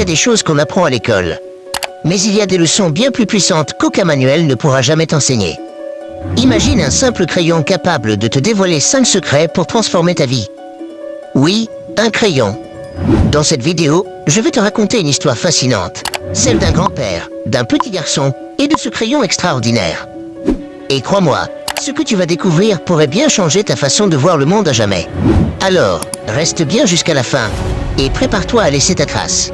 y a des choses qu'on apprend à l'école. Mais il y a des leçons bien plus puissantes qu'aucun manuel ne pourra jamais t'enseigner. Imagine un simple crayon capable de te dévoiler 5 secrets pour transformer ta vie. Oui, un crayon. Dans cette vidéo, je vais te raconter une histoire fascinante. Celle d'un grand-père, d'un petit garçon et de ce crayon extraordinaire. Et crois-moi, ce que tu vas découvrir pourrait bien changer ta façon de voir le monde à jamais. Alors, reste bien jusqu'à la fin et prépare-toi à laisser ta trace.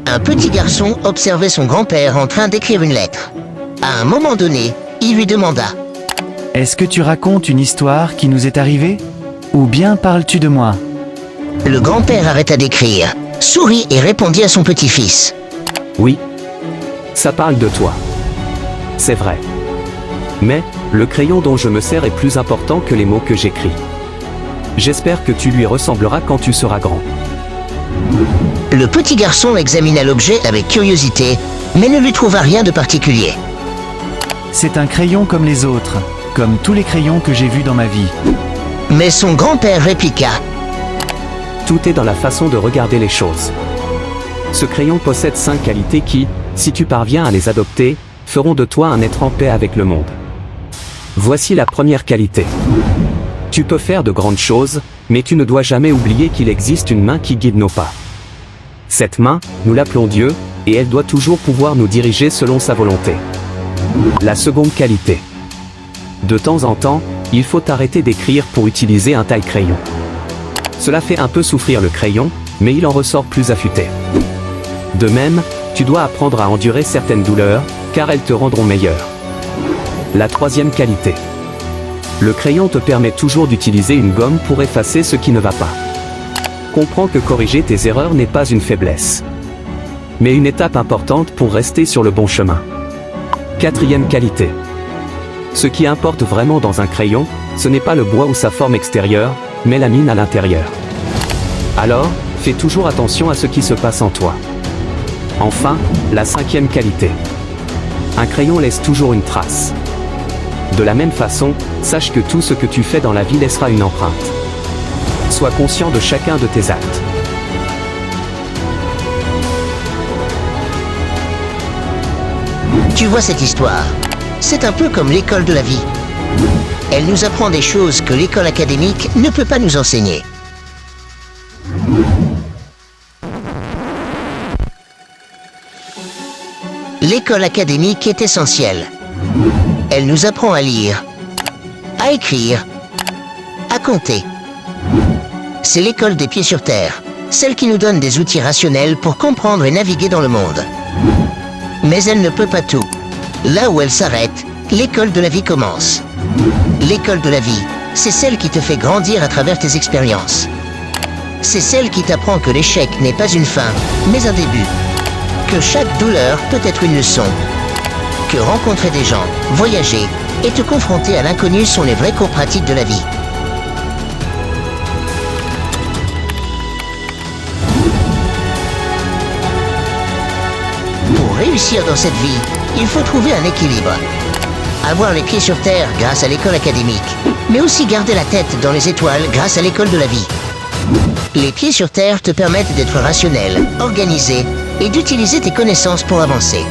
Un petit garçon observait son grand-père en train d'écrire une lettre. À un moment donné, il lui demanda « Est-ce que tu racontes une histoire qui nous est arrivée? Ou bien parles-tu de moi ?» Le grand-père arrêta d'écrire, sourit et répondit à son petit-fils. « Oui, ça parle de toi. C'est vrai. Mais, le crayon dont je me sers est plus important que les mots que j'écris. J'espère que tu lui ressembleras quand tu seras grand. » Le petit garçon examina l'objet avec curiosité, mais ne lui trouva rien de particulier. C'est un crayon comme les autres, comme tous les crayons que j'ai vus dans ma vie. Mais son grand-père répliqua. Tout est dans la façon de regarder les choses. Ce crayon possède 5 qualités qui, si tu parviens à les adopter, feront de toi un être en paix avec le monde. Voici la première qualité. Tu peux faire de grandes choses, mais tu ne dois jamais oublier qu'il existe une main qui guide nos pas. Cette main, nous l'appelons Dieu, et elle doit toujours pouvoir nous diriger selon sa volonté. La seconde qualité. De temps en temps, il faut arrêter d'écrire pour utiliser un taille-crayon. Cela fait un peu souffrir le crayon, mais il en ressort plus affûté. De même, tu dois apprendre à endurer certaines douleurs, car elles te rendront meilleur. La troisième qualité. Le crayon te permet toujours d'utiliser une gomme pour effacer ce qui ne va pas. Comprends que corriger tes erreurs n'est pas une faiblesse, mais une étape importante pour rester sur le bon chemin. Quatrième qualité. Ce qui importe vraiment dans un crayon, ce n'est pas le bois ou sa forme extérieure, mais la mine à l'intérieur. Alors, fais toujours attention à ce qui se passe en toi. Enfin, la cinquième qualité. Un crayon laisse toujours une trace. De la même façon, sache que tout ce que tu fais dans la vie laissera une empreinte. Sois conscient de chacun de tes actes. Tu vois cette histoire? C'est un peu comme l'école de la vie. Elle nous apprend des choses que l'école académique ne peut pas nous enseigner. L'école académique est essentielle. Elle nous apprend à lire, à écrire, à compter. C'est l'école des pieds sur terre, celle qui nous donne des outils rationnels pour comprendre et naviguer dans le monde. Mais elle ne peut pas tout. Là où elle s'arrête, l'école de la vie commence. L'école de la vie, c'est celle qui te fait grandir à travers tes expériences. C'est celle qui t'apprend que l'échec n'est pas une fin, mais un début. Que chaque douleur peut être une leçon. Que rencontrer des gens, voyager et te confronter à l'inconnu sont les vrais cours pratiques de la vie. Pour réussir dans cette vie, il faut trouver un équilibre. Avoir les pieds sur terre grâce à l'école académique, mais aussi garder la tête dans les étoiles grâce à l'école de la vie. Les pieds sur terre te permettent d'être rationnel, organisé et d'utiliser tes connaissances pour avancer.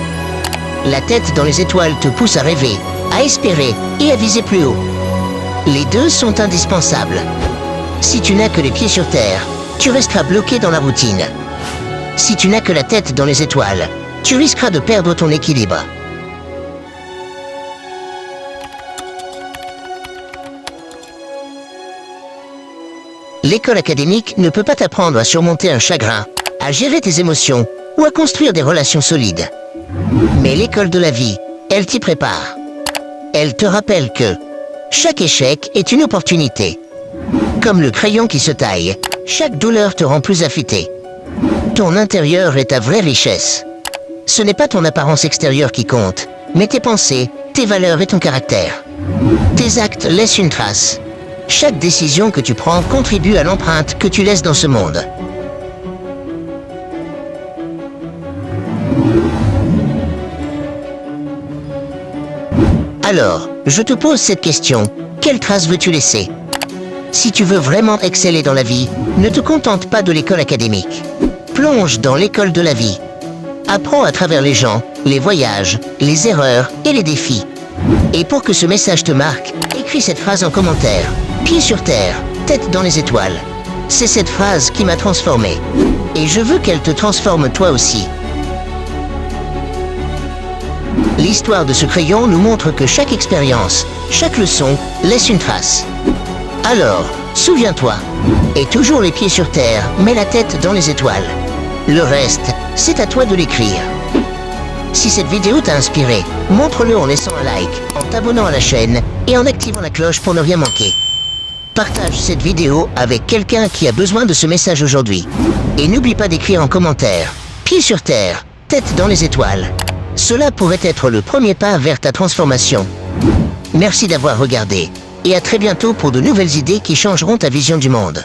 La tête dans les étoiles te pousse à rêver, à espérer et à viser plus haut. Les deux sont indispensables. Si tu n'as que les pieds sur terre, tu resteras bloqué dans la routine. Si tu n'as que la tête dans les étoiles, tu risqueras de perdre ton équilibre. L'école académique ne peut pas t'apprendre à surmonter un chagrin, à gérer tes émotions ou à construire des relations solides. Mais l'école de la vie, elle t'y prépare. Elle te rappelle que chaque échec est une opportunité. Comme le crayon qui se taille, chaque douleur te rend plus affûté. Ton intérieur est ta vraie richesse. Ce n'est pas ton apparence extérieure qui compte, mais tes pensées, tes valeurs et ton caractère. Tes actes laissent une trace. Chaque décision que tu prends contribue à l'empreinte que tu laisses dans ce monde. Alors, Je te pose cette question. Quelle trace veux-tu laisser? Si tu veux vraiment exceller dans la vie, ne te contente pas de l'école académique. Plonge dans l'école de la vie. Apprends à travers les gens, les voyages, les erreurs et les défis. Et pour que ce message te marque, écris cette phrase en commentaire. Pieds sur terre, tête dans les étoiles. C'est cette phrase qui m'a transformé. Et je veux qu'elle te transforme toi aussi. L'histoire de ce crayon nous montre que chaque expérience, chaque leçon, laisse une trace. Alors, souviens-toi, et toujours les pieds sur terre, mets la tête dans les étoiles. Le reste, c'est à toi de l'écrire. Si cette vidéo t'a inspiré, montre-le en laissant un like, en t'abonnant à la chaîne et en activant la cloche pour ne rien manquer. Partage cette vidéo avec quelqu'un qui a besoin de ce message aujourd'hui. Et n'oublie pas d'écrire en commentaire, pieds sur terre, tête dans les étoiles. Cela pourrait être le premier pas vers ta transformation. Merci d'avoir regardé, et à très bientôt pour de nouvelles idées qui changeront ta vision du monde.